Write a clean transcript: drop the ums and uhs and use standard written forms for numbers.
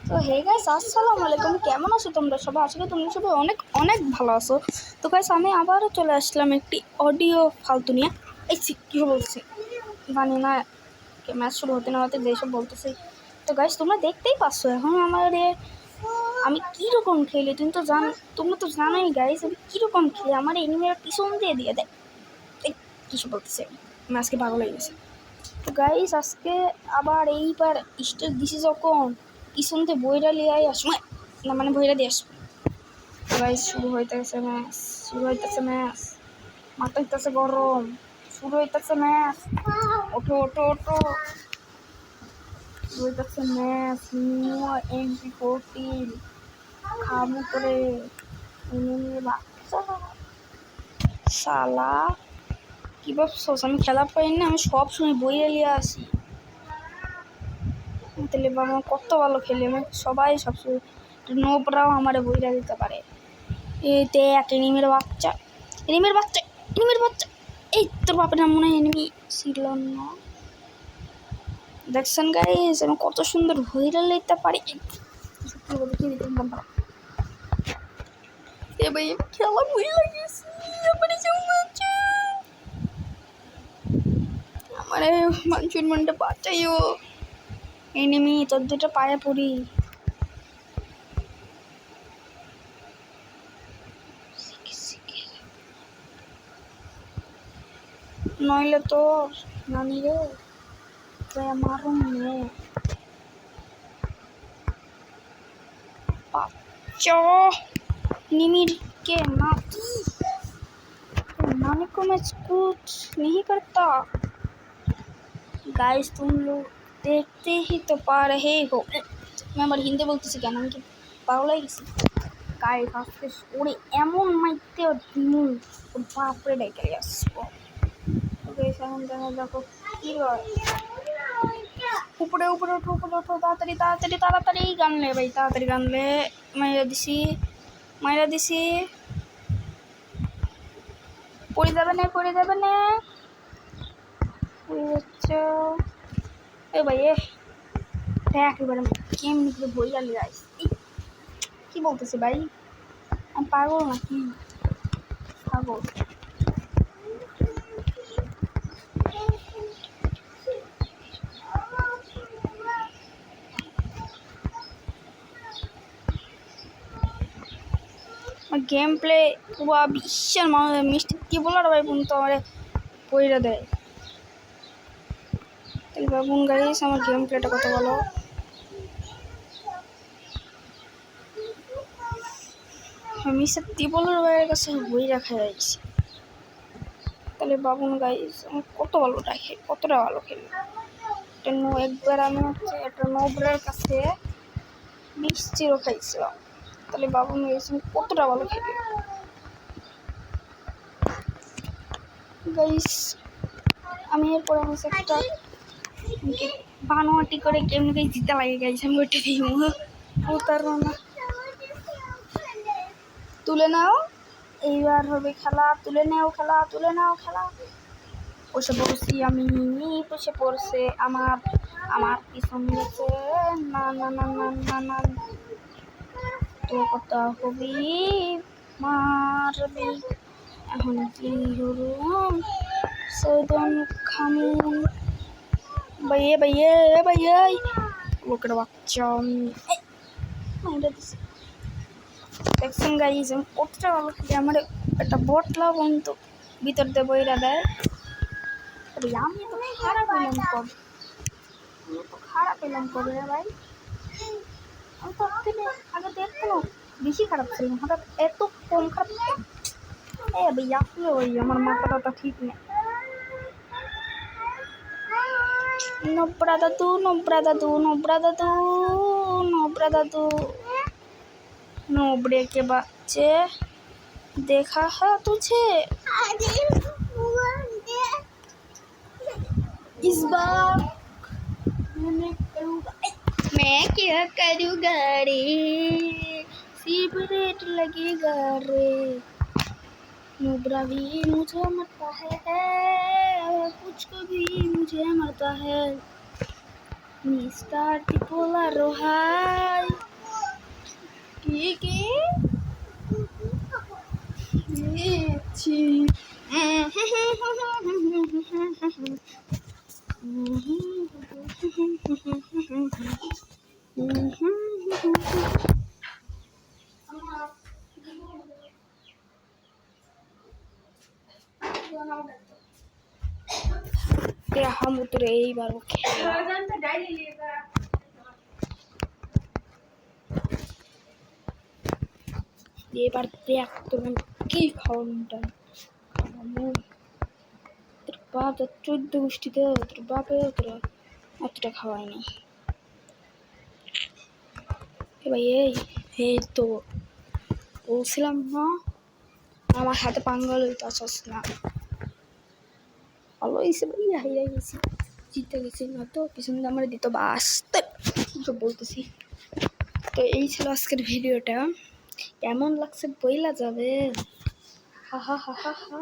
তো hey guys, আসসালামু আলাইকুম। কেমন আছো তোমরা সবাই? আজকে তোমরা সবাই অনেক অনেক ভালো আছো। তো গাইস, আমি আবারও চলে আসলাম একটি অডিও ফালতু নিয়ে। এই কী বলছি জানি না, ম্যাচ শুরু হতে না হতে যেসব বলতেছি। তো গাইস, তোমরা দেখতেই পাচ্ছ এখন আমি কীরকম খেলি। তোমরা তো জানোই গাইস আমি কীরকম খেলি। আমার এনিমিরা পিছন দিয়ে দেয়। এই কিছু বলতেছে, আমি আজকে পাগল হয়ে গেছি। তো গাইস, আজকে আবার এইবার স্টেজ দিছি যখন পিছন দিয়ে বইরা লিয়ে আসবো না, মানে বইরা দিয়ে আসবো। গাইস, শুরু হইতেছে ম্যাচ, মাথা হইতেছে গরম, শুরু হইতেছে ম্যাচ। ওঠো ওঠো ওঠো, শুরু হইতেছে ম্যাচ। MP14 খামু করে বাচ্চা শালা। কি ভাবছোস আমি খেলা পাই না? আমি সব সময় বইরা লিয়ে আসি। তাহলে আমার কত ভালো খেলি, আমি সবাই সবসময় নোবরাও আমার বইরা দিতে পারে। এই দেখ এনিমির বাচ্চা। এই তোর বাপের নাম মনে হয় এনিমি ছিল না। দেখছেন গাইস আমি কত সুন্দর বইরা লইতে পারি। ভাই খেলা বই লাগিয়েছি আমার মানুষের মনটা বাঁচাইও। এনিমি তোর দুটো পায়ে পড়ি। নইলে তোর নানি রে মারুন নে বাচ্চা। निमिर के नानी को मैं कुछ नहीं करता। गाइस तुम लोग देखते ही तो पा रहे हो। मैं আমার হিন্দি বলতেছি কেন, আমি কি পাগল হয়ে গেছি? গাইস আজকে ওরে এমন মাইতে দিমু ওর বাপরে ডেকে আসবো। এখন দেখো কি হয়। উপরে উপরে ওঠো, উপরে ওঠো, তাড়াতাড়ি তাড়াতাড়ি তাড়াতাড়ি গান লে ভাই, তাড়াতাড়ি গান লে। মাইরা দিছি পড়ে যাবে না এ ভাই দেখ এবারে কেমনি করে বই গালি যাইস। কি বলতেছে ভাই, আমি পাগল নাকি? পাগল गेम प्ले हुआ भीषण मिस्टी की बोला भाई बोन तो हमारे বইরা দেয়। তাহলে বাবুন গাইস আমার গেম প্লেটা কত ভালো। আমি সত্যি বলার ভাইয়ের কাছে বই রাখা যাইছি। তাহলে বাবুন গাইস আমার কতটা ভালো খেলি। একবার আমি একটা নোবরার কাছে 20-0 খাইছিলাম। তাহলে বাবুন গাইস আমি কতটা ভালো খেলি গাইস। আমি এরপরে আমি একটা বানোয়াটি করে গেম জিতে লাগে গাইস। আমি ওইটা দিই প্রতারণা। তুলে নাও, এইবার হবে খেলা। তুলে নাও খেলা। বসে পড়ছি আমি, বসে পড়ছে আমার পিছন গেছে। না তো কথা হবি মারবি এখন কি হরুম সদন খামুন ভাইয়ে লোকের বাচ্চা। দেখছেন গাইজ আমি কতটা ভালো খেলি। আমার একটা বটলা বন্ধু ভিতর দিয়ে বইরা দেয়। আমি তো খারাপ এলাম কবে রে ভাই? আমি তো থেকে আগে দেখতো বেশি খারাপ ছিল, হঠাৎ এত কম খারাপ। ভাই আসলে ওই আমার মাথাটা ঠিক নেই। नोबड़े के बच्चे देखा है तुझे इस बार मैं क्या करूँगा रे, सिगरेट लगेगा रे। नोबरा भी मुझे मरता है कुछ को भी मुझे मरता है। मिस्टर टिपोला रोहाई কি ছি हम उतरे এইবার ওকে এবার দেখ তোর কি খাওয়াটা তোর বাপ তোর 14 গোষ্ঠীতে তোর বাপে তোর এতটা খাওয়ায়নি ভাই এই তো বলছিলাম না আমার হাতে পাঙ্গাল হইতে আসস না ভালো হয়েছে ভাই হাইরা গেছি জিতে গেছি না তো পিছন দিয়ে আমার দিত বাস সব বলতেছি তো এই ছিল আজকের ভিডিওটা কেমন লাগছে বইলা যাবে হা হা হা হা হা